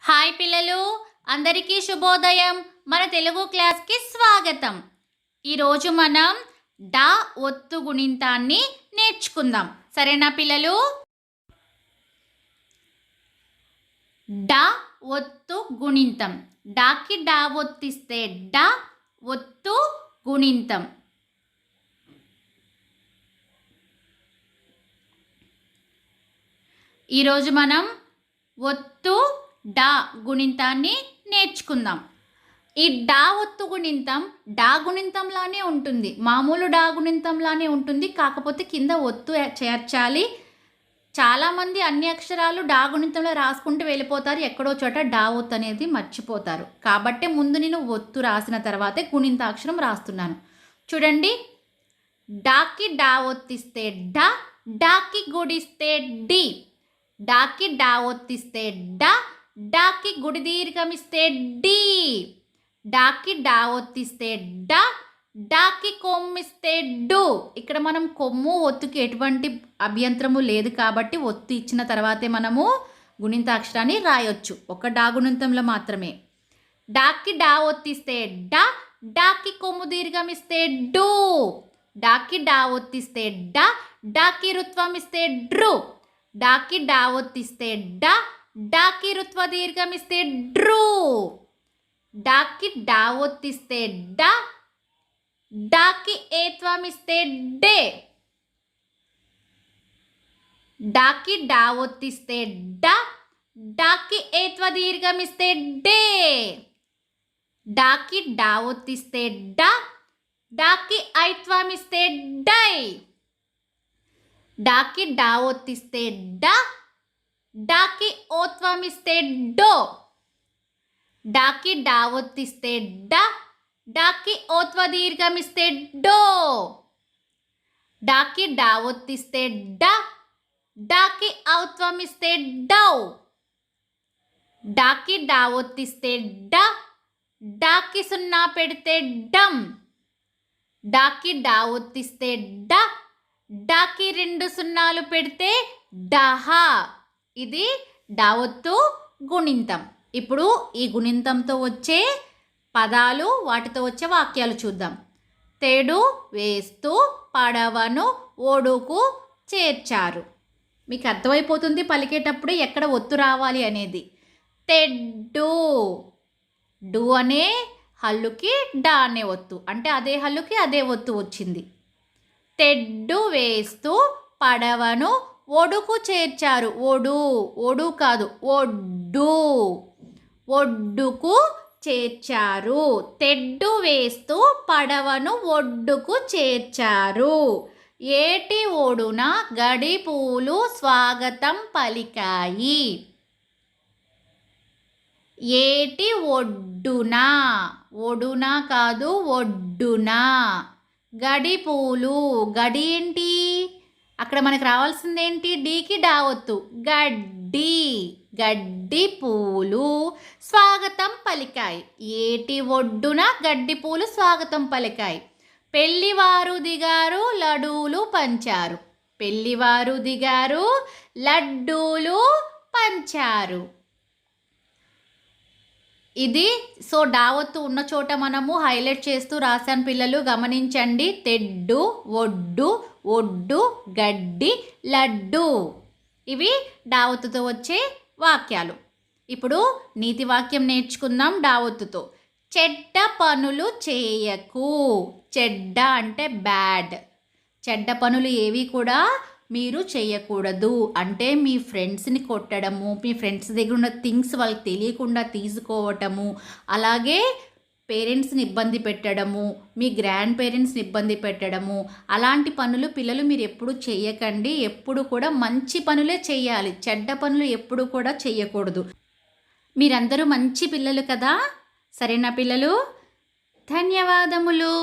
Hi పిల్లలు, అందరికీ శుభోదయం. మన తెలుగు క్లాస్కి స్వాగతం. ఈరోజు మనం డా ఒత్తు గుణింతాన్ని నేర్చుకుందాం. సరేనా పిల్లలు? డా ఒత్తు గుణింతం. డాకి డా ఒత్తిస్తే డా ఒత్తు గుణింతం. ఈరోజు మనం ఒత్తు డా గుణింతాన్ని నేర్చుకుందాం. ఈ డా ఒత్తు గుణింతం డా గుణింతంలానే ఉంటుంది, మామూలు డా గుణింతంలానే ఉంటుంది. కాకపోతే కింద ఒత్తు చేర్చాలి. చాలామంది అన్ని అక్షరాలు డా గుణింతంలో రాసుకుంటూ వెళ్ళిపోతారు, ఎక్కడో చోట డా ఒత్తు అనేది మర్చిపోతారు. కాబట్టి ముందు నేను ఒత్తు రాసిన తర్వాతే గుణింతాక్షరం రాస్తున్నాను. చూడండి, డాకి డా ఒత్తిస్తే డా, డాకి గుడిస్తే డి. డాకి డా ఒత్తిస్తే డా, డాకి గుడి దీర్ఘమిస్తే డి. డాకి డా ఒత్తిస్తే డా, డాకి కొమ్మిస్తే డు. ఇక్కడ మనం కొమ్ము ఒత్తుకి ఎటువంటి అభ్యంతరము లేదు కాబట్టి ఒత్తు ఇచ్చిన తర్వాతే మనము గుణింతాక్షరాన్ని రాయొచ్చు, ఒక డా గుణింతంలో మాత్రమే. డాకి డా ఒత్తిస్తే డా, డాకి కొమ్ము దీర్ఘమిస్తే డు. డాకి డా ఒత్తిస్తే డా, డాకి రుత్వం ఇస్తే డ్రు. డాకి డా ఒత్తిస్తే డా, డాకి రుత్వ దీర్ఘమిస్తే డ్రు. డాకి డా ఒత్తిస్తే డా, డాకి ఏత్వం ఇస్తే డే. డాకి డా ఒత్తిస్తే డా, డాకి ఏత్వ దీర్ఘమిస్తే డే. డాకి డా ఒత్తిస్తే డా, డాకి ఐత్వం ఇస్తే డై. డాకి డా ఒత్తిస్తే డా, డాకి ఓత్వం ఇస్తే డో. డాకి డా ఒత్తిస్తే డా, డాకి ఓత్వ దీర్ఘమిస్తే డో. డాకి డా ఒత్తిస్తే డా, డాకి ఔత్వం ఇస్తే డౌ. డాకి డా ఒత్తిస్తే డా, డాకి సున్నా పెడితే డమ్. డాకి డా ఒత్తిస్తే డా, డాకి రెండు సున్నాలు పెడితే డహా. ఇది డా ఒత్తు గుణింతం. ఇప్పుడు ఈ గుణింతంతో వచ్చే పదాలు, వాటితో వచ్చే వాక్యాలు చూద్దాం. తెడు వేస్తూ పడవను ఒడుకు చేర్చారు. మీకు అర్థమైపోతుంది పలికేటప్పుడు ఎక్కడ ఒత్తు రావాలి అనేది. తెడ్డు, డు అనే హల్లుకి డా అనే ఒత్తు, అంటే అదే హల్లుకి అదే ఒత్తు వచ్చింది. తెడ్డు వేస్తూ పడవను ఒడుకు చేర్చారు. ఒడు, ఒడు కాదు, ఒడ్డు, ఒడ్డుకు చేర్చారు. తెడ్డు వేస్తూ పడవను ఒడ్డుకు చేర్చారు. ఏటి ఒడున గడి పూలు స్వాగతం పలికాయి. ఏటి ఒడ్డున, ఒడున కాదు ఒడ్డున. గడి పూలు, గడి ఏంటి అక్కడ మనకు రావాల్సిందేంటి? డీకి డా ఒత్తు, గడ్డి. గడ్డి పూలు స్వాగతం పలికాయి. ఏటి ఒడ్డున గడ్డి పూలు స్వాగతం పలికాయి. పెళ్లివారు దిగారు, లడ్డూలు పంచారు. పెళ్లివారు దిగారు, లడ్డూలు పంచారు. ఇది సో డా ఒత్తు ఉన్న చోట మనము హైలైట్ చేస్తూ రాశాను పిల్లలు, గమనించండి. తెడ్డు, ఒడ్డు, ఒడ్డు, గడ్డి, లడ్డు. ఇవి డా ఒత్తుతో వచ్చే వాక్యాలు. ఇప్పుడు నీతి వాక్యం నేర్చుకుందాం డా ఒత్తుతో. చెడ్డ పనులు చేయకు. చెడ్డ అంటే బ్యాడ్. చెడ్డ పనులు ఏవి కూడా మీరు చేయకూడదు. అంటే మీ ఫ్రెండ్స్ని కొట్టడము, మీ ఫ్రెండ్స్ దగ్గర ఉన్న థింగ్స్ వాళ్ళకి తెలియకుండా తీసుకోవటము, అలాగే పేరెంట్స్ని ఇబ్బంది పెట్టడము, మీ గ్రాండ్ పేరెంట్స్ని ఇబ్బంది పెట్టడము, అలాంటి పనులు పిల్లలు మీరు ఎప్పుడు చేయకండి. ఎప్పుడు కూడా మంచి పనులే చేయాలి, చెడ్డ పనులు ఎప్పుడు కూడా చేయకూడదు. మీరందరూ మంచి పిల్లలు కదా, సరేనా పిల్లలు? ధన్యవాదములు.